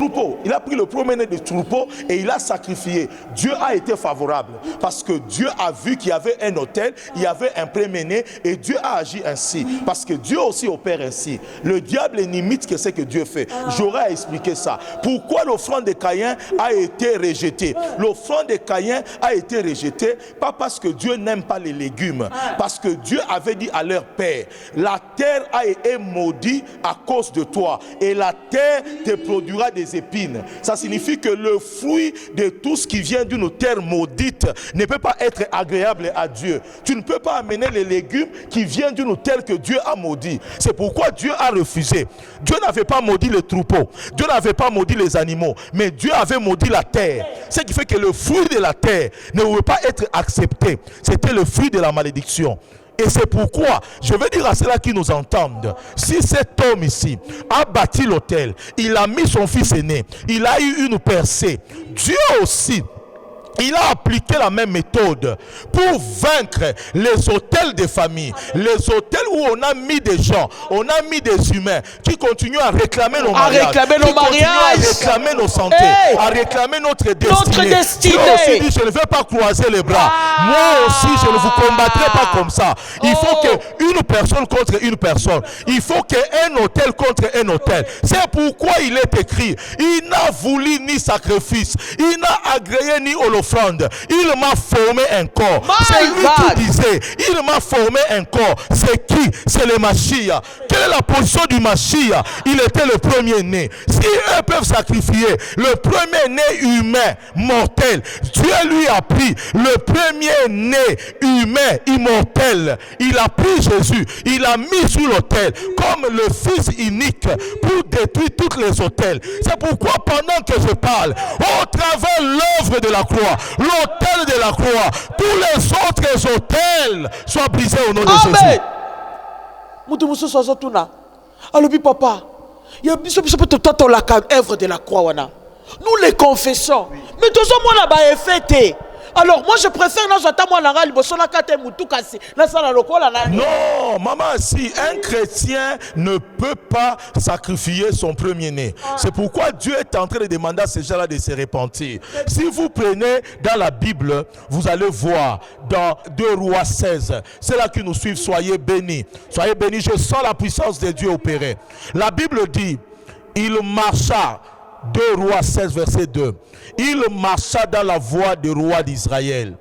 Il a pris le premier-né du troupeau et il a sacrifié. Dieu a été favorable parce que Dieu a vu qu'il y avait un autel, il y avait un premier-né et Dieu a agi ainsi. Parce que Dieu aussi opère ainsi. Le diable n'imite que ce que Dieu fait. J'aurais à expliquer ça. Pourquoi l'offrande de Caïn a été rejetée? L'offrande de Caïn a été rejetée pas parce que Dieu n'aime pas les légumes, parce que Dieu avait dit à leur père, la terre a été maudite à cause de toi et la terre te produira des épines. Ça signifie que le fruit de tout ce qui vient d'une terre maudite ne peut pas être agréable à Dieu. Tu ne peux pas amener les légumes qui viennent d'une terre que Dieu a maudit. C'est pourquoi Dieu a refusé. Dieu n'avait pas maudit le troupeau, Dieu n'avait pas maudit les animaux, mais Dieu avait maudit la terre. Ce qui fait que le fruit de la terre ne pouvait pas être accepté. C'était le fruit de la malédiction. Et c'est pourquoi, je veux dire à ceux-là qui nous entendent, si cet homme ici a bâti l'autel, il a mis son fils aîné, il a eu une percée, Dieu aussi, il a appliqué la même méthode pour vaincre les hôtels de famille, les hôtels où on a mis des gens, on a mis des humains qui continuent à réclamer nos mariages, à réclamer nos santé, à réclamer notre destinée. Dieu aussi dit, je ne vais pas croiser les bras. Moi aussi, je ne vous combattrai pas comme ça. Il faut qu'une personne contre une personne. Il faut qu'un hôtel contre un hôtel. C'est pourquoi il est écrit, il n'a voulu ni sacrifice, il n'a agréé ni holocauste. offrandes. Il m'a formé un corps. C'est lui qui disait, il m'a formé un corps. C'est qui? C'est le Mashiach. Quelle est la position du Mashiach? Il était le premier-né. Si eux peuvent sacrifier le premier-né humain mortel, Dieu lui a pris le premier-né humain immortel. Il a pris Jésus, il a mis sur l'autel comme le Fils unique pour détruire tous les autels. C'est pourquoi pendant que je parle, au travers l'œuvre de la croix, l'autel de la croix, tous les autres autels soient brisés au nom de Jésus. Alors, papa, il y a peut-être la œuvre de la croix. Nous les confessons. Mais tout ça, moi, là-bas, est fêté. Alors, moi, je préfère, non, maman, si un chrétien ne peut pas sacrifier son premier-né, c'est pourquoi Dieu est en train de demander à ces gens-là de se repentir. Si vous prenez dans la Bible, vous allez voir dans 2 Rois 16, c'est là qui nous suivent, soyez bénis. Soyez bénis, je sens la puissance de Dieu opérer. La Bible dit, il marcha. 2 Rois 16, verset 2. Il marcha dans la voie des rois d'Israël.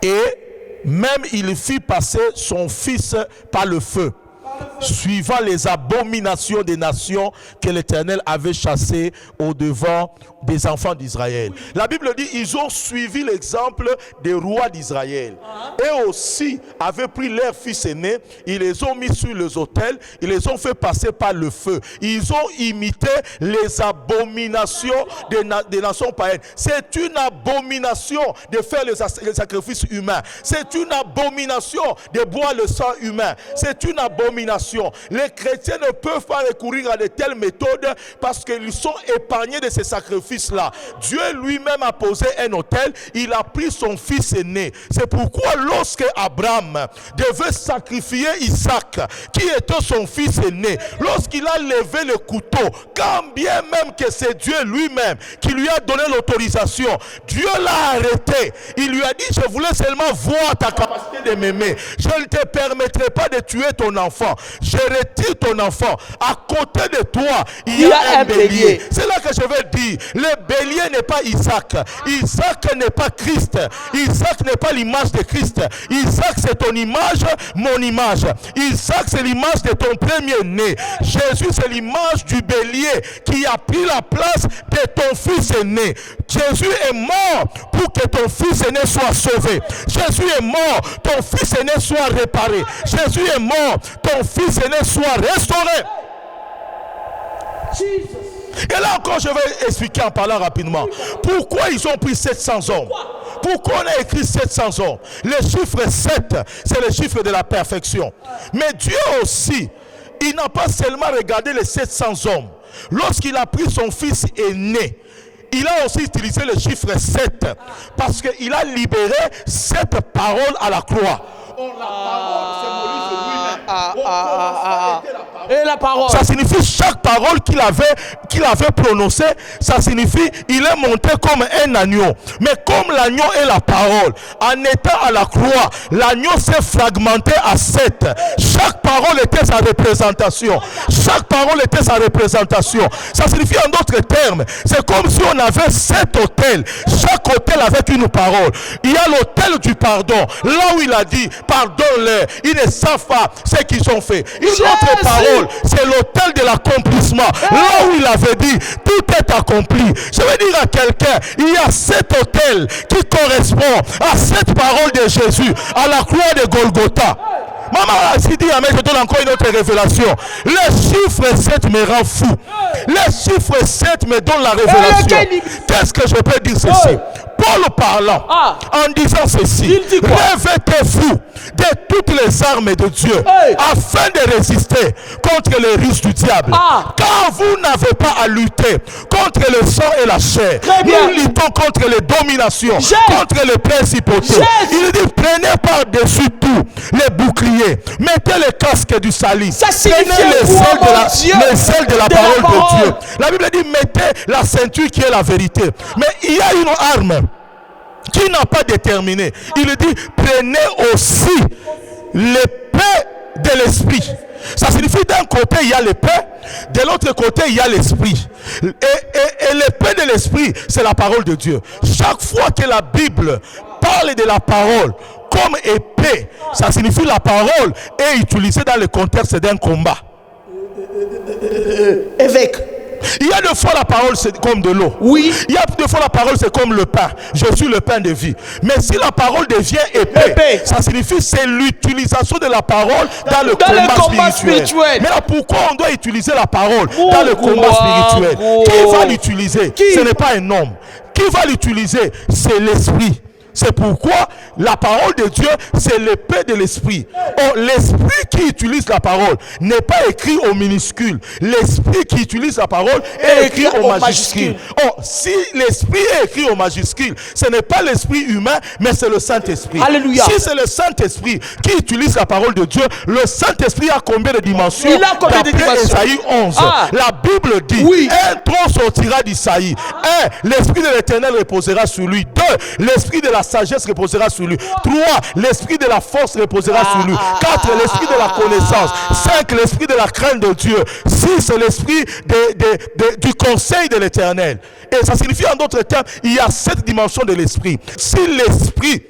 Et même il fit passer son fils par le feu, suivant les abominations des nations que l'Éternel avait chassées au-devant des enfants d'Israël. La Bible dit ils ont suivi l'exemple des rois d'Israël. Et aussi avaient pris leur fils aîné, ils les ont mis sur les autels, ils les ont fait passer par le feu. Ils ont imité les abominations des nations païennes. C'est une abomination de faire les sacrifices humains. C'est une abomination de boire le sang humain. C'est une abomination. Les chrétiens ne peuvent pas recourir à de telles méthodes parce qu'ils sont épargnés de ces sacrifices-là. Dieu lui-même a posé un autel, il a pris son fils aîné. C'est pourquoi lorsque Abraham devait sacrifier Isaac, qui était son fils aîné, lorsqu'il a levé le couteau, quand bien même que c'est Dieu lui-même qui lui a donné l'autorisation, Dieu l'a arrêté. Il lui a dit, je voulais seulement voir ta capacité de m'aimer. Je ne te permettrai pas de tuer ton enfant. Je retire ton enfant. À côté de toi, il y a un bélier. C'est là que je vais dire, le bélier n'est pas Isaac. Isaac n'est pas Christ. Isaac n'est pas l'image de Christ. Isaac, c'est ton image, mon image. Isaac, c'est l'image de ton premier-né. Jésus, c'est l'image du bélier qui a pris la place de ton fils aîné. Jésus est mort pour que ton fils aîné soit sauvé. Jésus est mort, ton fils aîné soit réparé. Jésus est mort, ton fils aîné soit restauré. Et là encore, je vais expliquer en parlant rapidement. Pourquoi ils ont pris 700 hommes? Pourquoi on a écrit 700 hommes? Le chiffre 7, c'est le chiffre de la perfection. Mais Dieu aussi, il n'a pas seulement regardé les 700 hommes. Lorsqu'il a pris son fils aîné, il a aussi utilisé le chiffre 7 parce qu'il a libéré cette parole à la croix. La parole symbolise lui-même. Et la parole. Ça signifie chaque parole qu'il avait prononcée, ça signifie il est monté comme un agneau. Mais comme l'agneau est la parole, en étant à la croix, l'agneau s'est fragmenté à 7. Chaque parole était sa représentation. Chaque parole était sa représentation. Ça signifie en d'autres termes, c'est comme si on avait 7 autels. Chaque autel avec une parole. Il y a l'autel du pardon. Là où il a dit, pardonne-leur, ils ne savent pas ce qu'ils ont fait. Une autre parole, c'est l'autel de l'accomplissement. Là où il avait dit, tout est accompli. Je vais dire à quelqu'un, il y a 7 autels qui correspondent à cette parole de Jésus, à la croix de Golgotha. Maman Sidi Amen, je donne encore une autre révélation. Le chiffre 7 me rend fou. Le chiffre 7 me donne la révélation. Qu'est-ce que je peux dire ceci? Paul parlant, en disant ceci, revêtez-vous de toutes les armes de Dieu afin de résister contre les ruses du diable. Car vous n'avez pas à lutter contre le sang et la chair. Nous luttons contre les dominations, contre les principautés. Il dit, prenez par-dessus tout les boucliers, mettez le casque du salut, prenez les selles de la parole de Dieu. La Bible dit, mettez la ceinture qui est la vérité. Mais il y a une arme qui n'a pas déterminé. Il dit, prenez aussi l'épée de l'esprit. Ça signifie d'un côté il y a l'épée, de l'autre côté il y a l'esprit. Et l'épée de l'esprit, c'est la parole de Dieu. Chaque fois que la Bible parle de la parole comme épée, ça signifie la parole est utilisée dans le contexte d'un combat. Évêque. Il y a des fois la parole c'est comme de l'eau. Oui. Il y a des fois la parole c'est comme le pain. Je suis le pain de vie. Mais si la parole devient épée, ça signifie c'est l'utilisation de la parole dans le combat spirituel. Mais là pourquoi on doit utiliser la parole dans le combat spirituel? Qui va l'utiliser? Ce n'est pas un homme. Qui va l'utiliser? C'est l'esprit. C'est pourquoi la parole de Dieu, c'est l'épée de l'esprit. Or, l'esprit qui utilise la parole n'est pas écrit au minuscule. L'esprit qui utilise la parole est écrit au majuscule. Or, si l'esprit est écrit au majuscule, ce n'est pas l'esprit humain, mais c'est le Saint-Esprit. Alléluia. Si c'est le Saint-Esprit qui utilise la parole de Dieu, le Saint-Esprit a combien de dimensions? Il a combien de dimensions? Esaïe 11. La Bible dit, oui. Un tronc sortira d'Isaïe. L'esprit de l'Éternel reposera sur lui. 2, l'esprit de la sagesse reposera sur lui. 3, l'esprit de la force reposera sur lui. 4, l'esprit de la connaissance. 5, l'esprit de la crainte de Dieu. 6, l'esprit du conseil de l'Éternel. Et ça signifie en d'autres termes, il y a 7 dimensions de l'esprit. Si l'esprit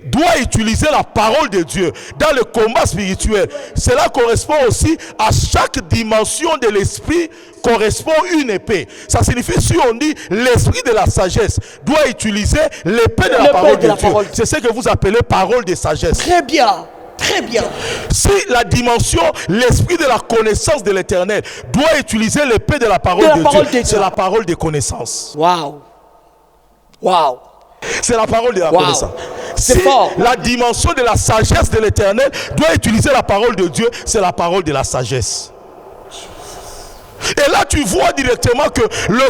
doit utiliser la parole de Dieu dans le combat spirituel, cela correspond aussi à chaque dimension de l'esprit correspond une épée. Ça signifie, si on dit l'esprit de la sagesse doit utiliser l'épée de la parole de Dieu, c'est ce que vous appelez parole de sagesse. Très bien. Très bien. Si la dimension, l'esprit de la connaissance de l'Éternel doit utiliser l'épée de la parole de Dieu, c'est la parole de connaissance. Waouh. Waouh. C'est la parole de la connaissance. C'est si fort. La dimension de la sagesse de l'Éternel doit utiliser la parole de Dieu, c'est la parole de la sagesse. Et là, tu vois directement que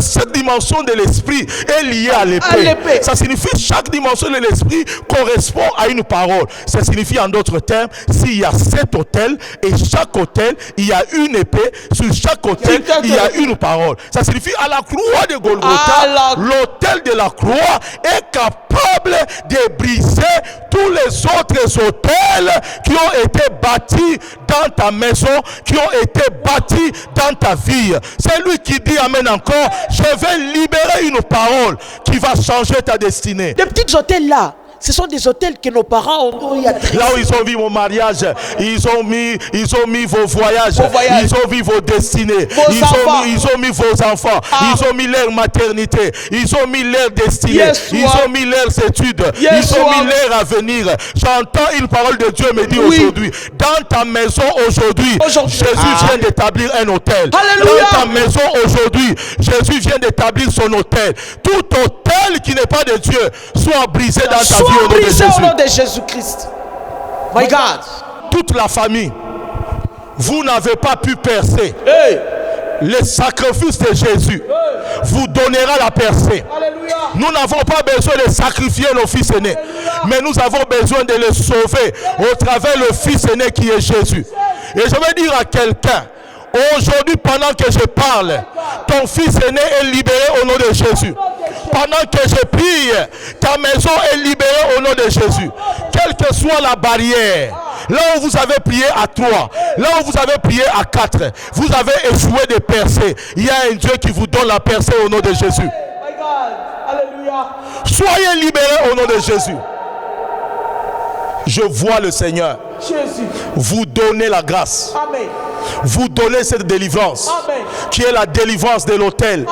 cette dimension de l'esprit est liée à l'épée. Ça signifie que chaque dimension de l'esprit correspond à une parole. Ça signifie en d'autres termes, s'il y a 7 autels et chaque autel, il y a une épée. Sur chaque autel, il y a une parole. Ça signifie à la croix de Golgotha, l'autel de la croix est capable de briser tous les autres autels qui ont été bâtis dans ta maison, qui ont été bâtis dans ta vie. C'est lui qui dit amen encore, je vais libérer une parole qui va changer ta destinée. Des petits hôtels là, ce sont des hôtels que nos parents ont eu à dresser. Là où ils ont vu mon mariage, ils ont mis vos voyages, ils ont vu vos destinées, ils ont mis vos enfants, ils ont mis leur maternité, ils ont mis leur destinée, ils ont mis leurs études, ils ont mis leur avenir. J'entends une parole de Dieu me dire aujourd'hui, dans ta maison aujourd'hui, Jésus vient d'établir un hôtel. Alléluia. Dans ta maison aujourd'hui, Jésus vient d'établir son hôtel. Tout hôtel qui n'est pas de Dieu soit brisé dans ta vie. Brisé au nom de Jésus-Christ. My God. Toute la famille, vous n'avez pas pu percer. Le sacrifice de Jésus vous donnera la percée. Alléluia. Nous n'avons pas besoin de sacrifier nos fils aînés, mais nous avons besoin de les sauver au travers le fils aîné qui est Jésus. Et je vais dire à quelqu'un, aujourd'hui, pendant que je parle, ton fils aîné est libéré au nom de Jésus. Pendant que je prie, ta maison est libérée au nom de Jésus. Quelle que soit la barrière, là où vous avez prié à 3, là où vous avez prié à 4, vous avez échoué de percer. Il y a un Dieu qui vous donne la percée au nom de Jésus. Soyez libérés au nom de Jésus. Je vois le Seigneur vous donner la grâce. Amen. Vous donner cette délivrance. Amen. Qui est la délivrance de l'autel.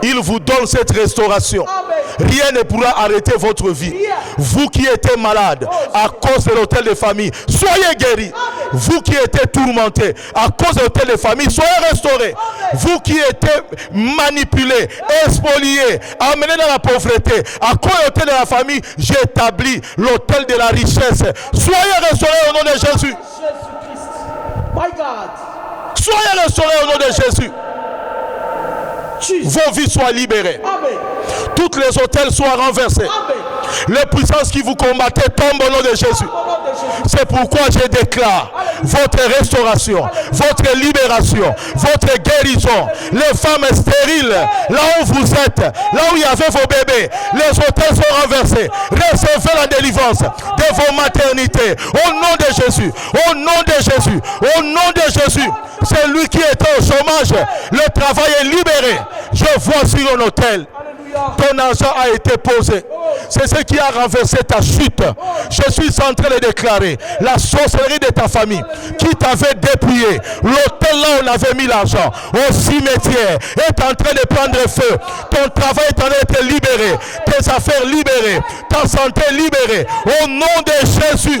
Il vous donne cette restauration. Amen. Rien ne pourra arrêter votre vie. Vous qui étiez malade à cause de l'autel de famille, soyez guéris. Amen. Vous qui étiez tourmenté à cause de l'autel de famille, soyez restaurés. Amen. Vous qui étiez manipulé, spolié, amené dans la pauvreté à cause de l'autel de la famille, j'établis l'autel de la richesse. Soyez restaurés au nom de Jésus. My God. Soyez restaurés au nom de Jésus. Vos vies soient libérées. Amen. Toutes les autels soient renversés. Amen. Les puissances qui vous combattaient tombent au nom de Jésus. C'est pourquoi je déclare votre restauration, votre libération, votre guérison. Les femmes stériles, là où vous êtes, là où il y avait vos bébés, les hôtels sont renversés. Recevez la délivrance de vos maternités. Au nom de Jésus, au nom de Jésus, au nom de Jésus. C'est lui qui était au chômage. Le travail est libéré. Je vois sur un hôtel. Ton argent a été posé. C'est ce qui a renversé ta chute. Je suis en train de déclarer la sorcellerie de ta famille qui t'avait dépouillé. L'hôtel là où on avait mis l'argent, au cimetière, est en train de prendre feu. Ton travail est en train d'être libéré. Tes affaires libérées. Ta santé libérée. Au nom de Jésus.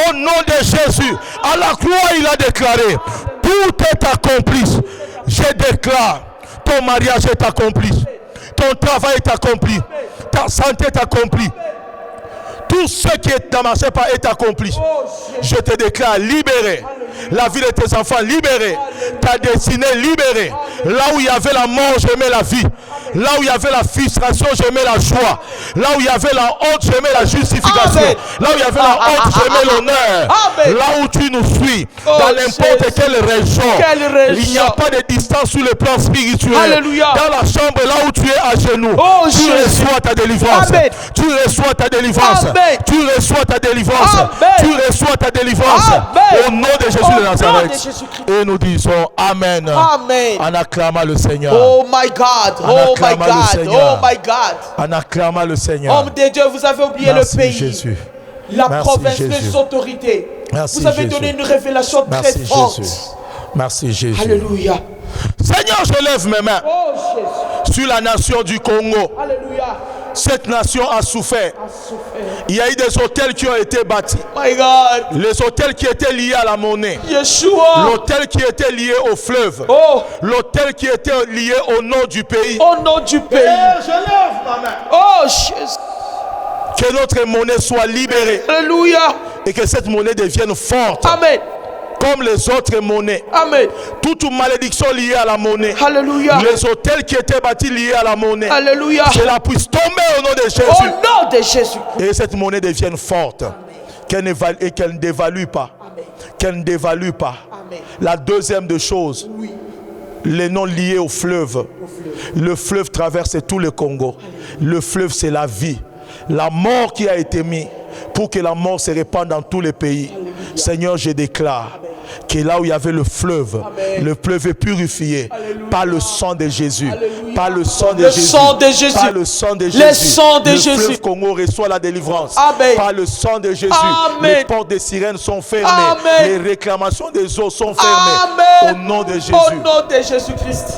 Au nom de Jésus. À la croix, il a déclaré tout est accompli. Je déclare ton mariage est accompli. Ton travail est accompli. Ta santé est accomplie. Tout ce qui est dans ma pas est accompli. Je te déclare libéré. La vie de tes enfants libérée. Ta destinée libérée. Là où il y avait la mort, je mets la vie. Là où il y avait la frustration, je mets la joie. Là où il y avait la honte, je mets la justification. Amen. Là où il y avait la honte, je mets l'honneur. Là où tu nous suis, dans n'importe quelle région, il n'y a pas de distance sur le plan spirituel. Alléluia. Dans la chambre, là où tu es à genoux, tu Jésus. reçois ta délivrance. Amen. Tu reçois ta délivrance. Amen. Tu reçois ta délivrance. Amen. Tu reçois ta délivrance. Amen. Au nom de Jésus Au de Nazareth. nom de Jésus-Christ. Et nous disons Amen. Amen. En acclamant le Seigneur. Oh my God, En oh my acclamant le God, Seigneur. oh my God. En acclamant le Seigneur. Homme de Dieu, vous avez oublié Merci le pays, Jésus. la Merci province, Jésus. les autorités. Merci Vous avez Jésus. donné une révélation très Merci forte. Jésus. Merci Jésus. Alléluia. Seigneur, je lève mes mains Oh Jésus. sur la nation du Congo. Alléluia. Cette nation a souffert. Il y a eu des hôtels qui ont été bâtis. My God. Les hôtels qui étaient liés à la monnaie. Yeshua. L'hôtel qui était lié au fleuve. Oh. L'hôtel qui était lié au nom du pays. Au nom du pays. Je lève ma main. Oh Jésus. Que notre monnaie soit libérée. Alléluia. Et que cette monnaie devienne forte. Amen. Comme les autres monnaies. Amen. Toute malédiction liée à la monnaie. Alléluia. Les hôtels qui étaient bâtis liés à la monnaie. Alléluia. Cela puisse tomber au nom de Jésus. Au nom de Jésus. Et cette monnaie devienne forte. Qu'elle ne dévalue pas. Amen. Qu'elle ne dévalue pas. Amen. La deuxième des choses. Oui. Les noms liés au fleuve. Le fleuve traverse tout le Congo. Le fleuve, c'est la vie. La mort qui a été mise pour que la mort se répande dans tous les pays. Alléluia. Seigneur, je déclare que là où il y avait le fleuve est purifié. Alléluia. Par le sang de Jésus. Alléluia. Par le sang de Jésus. Sang de Jésus. Par le sang de Jésus. Le sang de le Jésus. fleuve Congo reçoit la délivrance. Amen. Par le sang de Jésus. Amen. Les portes des sirènes sont fermées. Amen. Les réclamations des eaux sont fermées. Amen. Au nom de Jésus. Au nom de Jésus-Christ.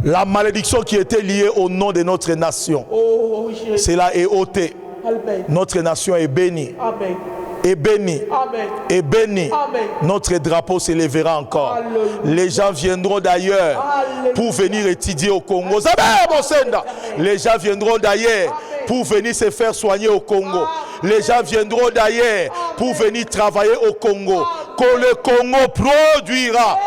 La malédiction qui était liée au nom de notre nation. Oh Jésus. Cela est ôté. Amen. Notre nation est bénie. Amen. Est bénie. Amen. Est bénie. Amen. Notre drapeau s'élèvera encore. Alléluia. Les gens viendront d'ailleurs pour venir étudier au Congo. Les gens viendront d'ailleurs pour venir se faire soigner au Congo. Les gens viendront d'ailleurs pour venir travailler au Congo. Que le Congo produira.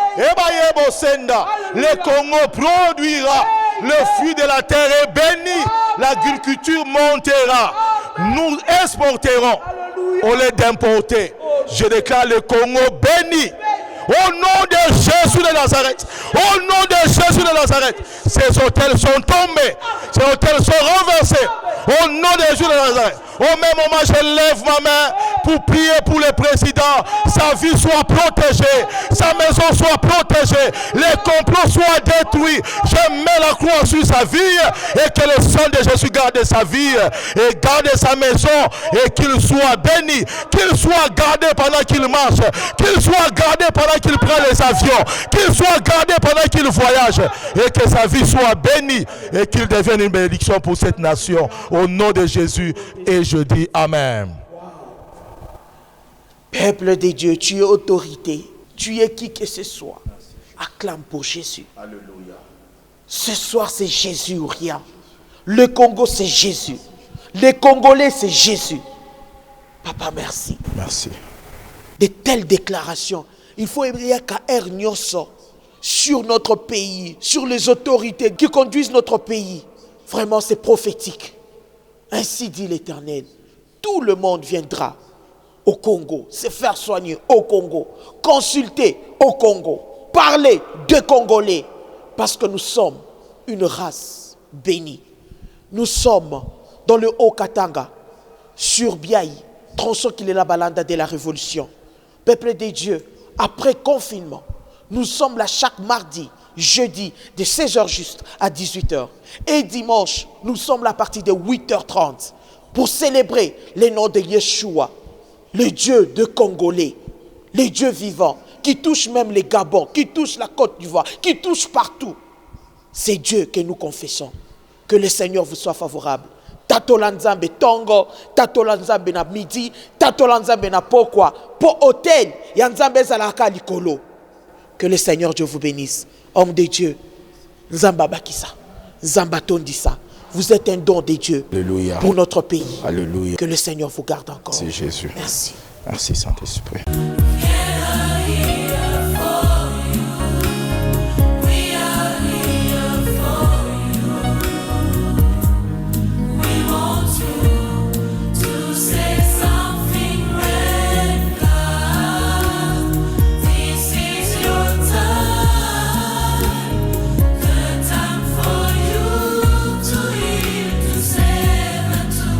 Le Congo produira. Le fruit de la terre est béni. L'agriculture montera. Nous exporterons au lieu d'importer. Je déclare le Congo béni. Au nom de Jésus de Nazareth. Au nom de Jésus de Nazareth. Ces hôtels sont tombés. Ces hôtels sont renversés. Au nom de Jésus de Nazareth. Au même moment, je lève ma main pour prier pour le président. Sa vie soit protégée. Sa maison soit protégée. Les complots soient détruits. Je mets la croix sur sa vie. Et que le sang de Jésus garde sa vie. Et garde sa maison. Et qu'il soit béni. Qu'il soit gardé pendant qu'il marche. Qu'il soit gardé pendant qu'il prend les avions. Qu'il soit gardé pendant qu'il voyage. Et que sa vie soit bénie. Et qu'il devienne une bénédiction pour cette nation. Au nom de Jésus. Et je dis Amen. Peuple de Dieu, tu es autorité. Tu es qui que ce soit. Acclame pour Jésus. Alléluia. Ce soir, c'est Jésus ou rien. Le Congo, c'est Jésus. Les Congolais, c'est Jésus. Papa, merci. Merci. De telles déclarations. Il faut écrire qu'à Ernyoso sur notre pays, sur les autorités qui conduisent notre pays. Vraiment, c'est prophétique. Ainsi dit l'Éternel. Tout le monde viendra au Congo, se faire soigner au Congo, consulter au Congo, parler de Congolais, parce que nous sommes une race bénie. Nous sommes dans le Haut-Katanga, sur Biaï, tronçon qu'il est la balanda de la Révolution. Peuple de Dieu, après confinement, nous sommes là chaque mardi, jeudi, de 16h juste à 18h. Et dimanche, nous sommes là à partir de 8h30 pour célébrer le nom de Yeshua, le Dieu de Congolais, le Dieu vivant, qui touche même les Gabon, qui touche la Côte d'Ivoire, qui touche partout. C'est Dieu que nous confessons. Que le Seigneur vous soit favorable. Tatola Nzambe Tongo, Tatola Nzambe na midi, Tatola Nzambe na pokwa, po hôtel, ya Nzambe zalaka likolo. Que le Seigneur Dieu vous bénisse. Homme de Dieu, Nzamba Bakisa, Nzamba Tondisa. Vous êtes un don de Dieu. Alléluia. Pour notre pays. Alléluia. Que le Seigneur vous garde encore. C'est Jésus. Merci. Merci Saint-Esprit.